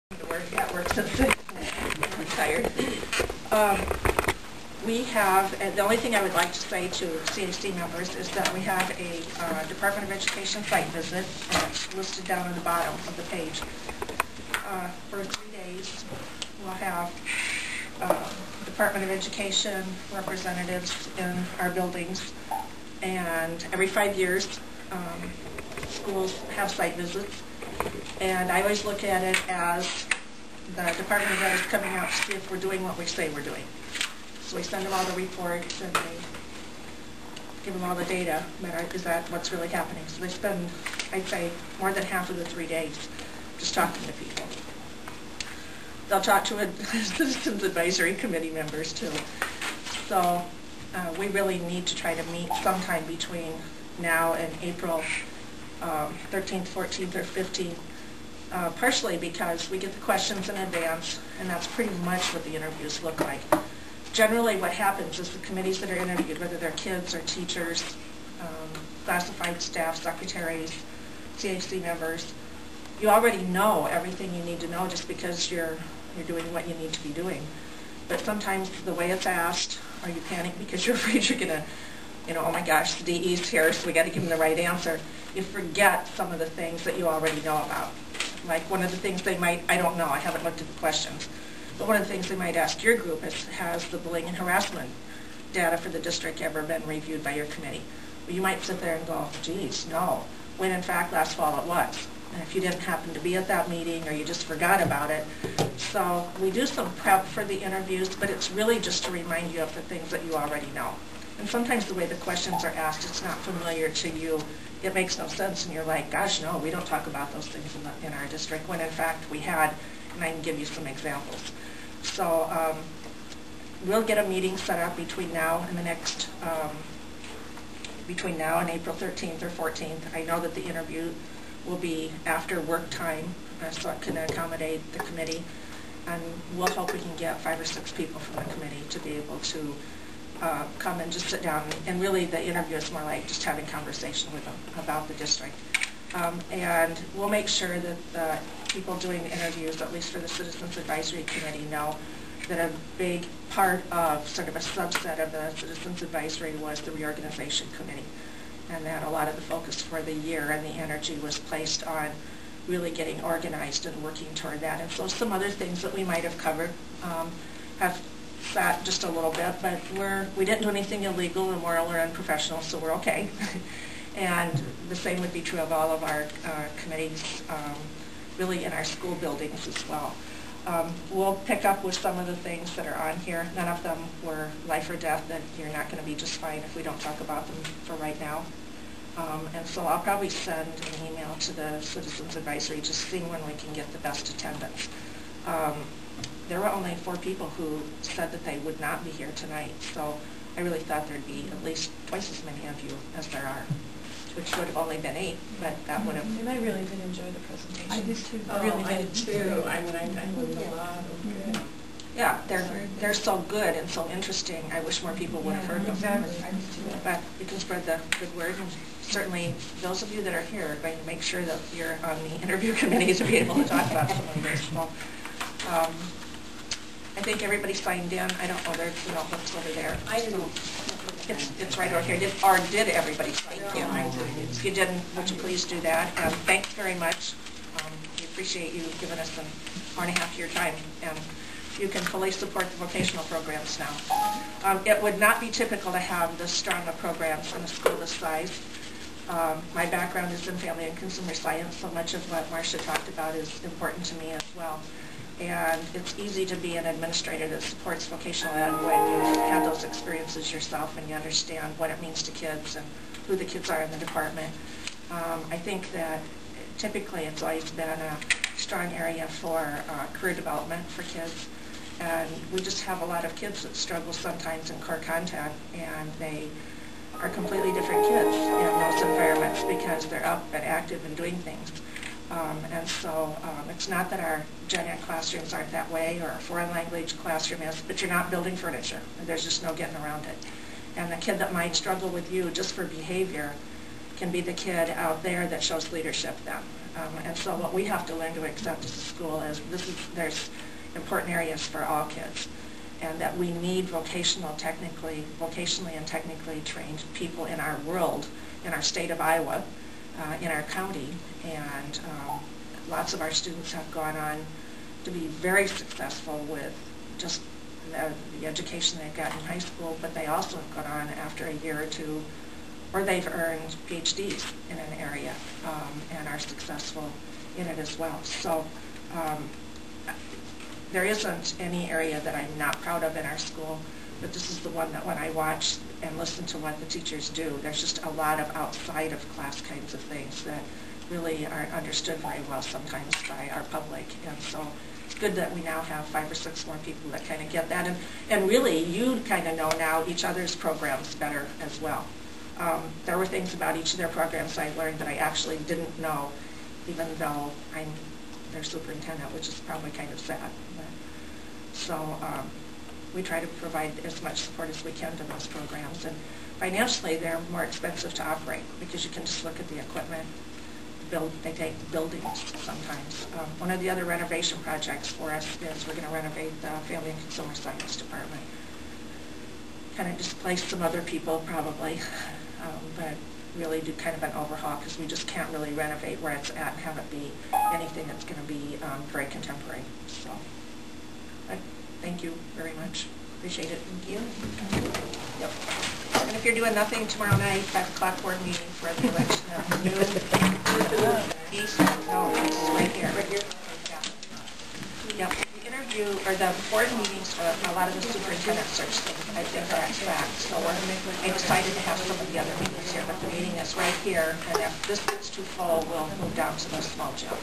That works at 6. I'm tired. We have, and the only thing I would like to say to CHC members is that we have a Department of Education site visit, and it's listed down on the bottom of the page. For 3 days, we'll have Department of Education representatives in our buildings, and every 5 years, schools have site visits. And I always look at it as the Department of Ed is coming out to see if we're doing what we say we're doing. So we send them all the reports and we give them all the data. Is that what's really happening? So they spend, I'd say, more than half of the 3 days just talking to people. They'll talk to Citizens Advisory Committee members too. So we really need to try to meet sometime between now and April 13th, 14th, or 15th, partially because we get the questions in advance, and that's pretty much what the interviews look like. Generally what happens is the committees that are interviewed, whether they're kids or teachers, classified staff, secretaries, CHC members, you already know everything you need to know just because you're doing what you need to be doing. But sometimes the way it's asked, or you panic because you're afraid you're going to, oh my gosh, the DE's here, so we got to give them the right answer. You forget some of the things that you already know about. Like one of the things they might, I don't know, I haven't looked at the questions, but one of the things they might ask your group is, has the bullying and harassment data for the district ever been reviewed by your committee? Well, you might sit there and go, geez, no, when in fact last fall it was. And if you didn't happen to be at that meeting or you just forgot about it. So we do some prep for the interviews, but it's really just to remind you of the things that you already know. And sometimes the way the questions are asked, it's not familiar to you. It makes no sense, and you're like, gosh, no, we don't talk about those things in our district, when in fact we had, and I can give you some examples. So we'll get a meeting set up between now and the next, between now and April 13th or 14th. I know that the interview will be after work time, so it can accommodate the committee, and we'll hope we can get 5 or 6 people from the committee to be able to come and just sit down, and really the interview is more like just having conversation with them about the district. And we'll make sure that the people doing the interviews, at least for the Citizens Advisory Committee, know that a big part of, sort of a subset of the Citizens Advisory was the reorganization committee, and that a lot of the focus for the year and the energy was placed on really getting organized and working toward that. And so some other things that we might have covered have sat just a little bit, but we didn't do anything illegal, immoral, or unprofessional, so we're okay. And the same would be true of all of our committees, really in our school buildings as well. We'll pick up with some of the things that are on here. None of them were life or death, that you're not going to be just fine if we don't talk about them for right now. And so I'll probably send an email to the Citizens Advisory just seeing when we can get the best attendance. There were only 4 people who said that they would not be here tonight, so I really thought there'd be at least twice as many of you as there are, which would have only been 8, but that would have... And I really did enjoy the presentation. I did too. I really did too. I learned a lot. Good. Yeah, they're so good and so interesting. I wish more people would have heard them. Exactly. But you can spread the good word, and certainly those of you that are here are going to make sure that you're on the interview committee to be able to talk about some of this. So, I think everybody signed in. I don't know, there's the notebooks over there. I didn't. It's right over here. Did everybody sign in? If you didn't, would you please do that? Thanks very much. We appreciate you giving us an hour and a half of your time. And you can fully support the vocational programs now. It would not be typical to have this strong of programs in a school this size. My background is in family and consumer science, so much of what Marcia talked about is important to me as well. And it's easy to be an administrator that supports vocational ed when you've had those experiences yourself and you understand what it means to kids and who the kids are in the department. I think that typically it's always been a strong area for career development for kids. And we just have a lot of kids that struggle sometimes in core contact, and they are completely different kids in those environments because they're up and active and doing things. And so it's not that our gen ed classrooms aren't that way, or a foreign language classroom is, but you're not building furniture. There's just no getting around it. And the kid that might struggle with you just for behavior can be the kid out there that shows leadership then. And so what we have to learn to accept as a school is there's important areas for all kids, and that we need vocationally and technically trained people in our world, in our state of Iowa, in our county, and lots of our students have gone on to be very successful with just the education they've got in high school, but they also have gone on after a year or two, or they've earned PhDs in an area and are successful in it as well. So there isn't any area that I'm not proud of in our school, but this is the one that when I watch and listen to what the teachers do, there's just a lot of outside of class kinds of things that really aren't understood very well sometimes by our public. And so it's good that we now have 5 or 6 more people that kind of get that. And really, you kind of know now each other's programs better as well. There were things about each of their programs I learned that I actually didn't know, even though I'm their superintendent, which is probably kind of sad. So we try to provide as much support as we can to those programs. And financially, they're more expensive to operate because you can just look at the equipment. They take buildings sometimes. One of the other renovation projects for us is we're going to renovate the Family and Consumer Science Department. Kind of displace some other people probably, but really do kind of an overhaul because we just can't really renovate where it's at and have it be anything that's going to be very contemporary. So, thank you very much. Appreciate it. Thank you. Yep. And if you're doing nothing tomorrow night, 5 o'clock board meeting for the election of the new East. No, it's right here. Right here. Yeah. Yep. The interview or the board meetings for a lot of the superintendent search things, I think are at back. So I decided to have some of the other meetings here, but the meeting is right here. And if this gets too full, we'll move down to the small gym.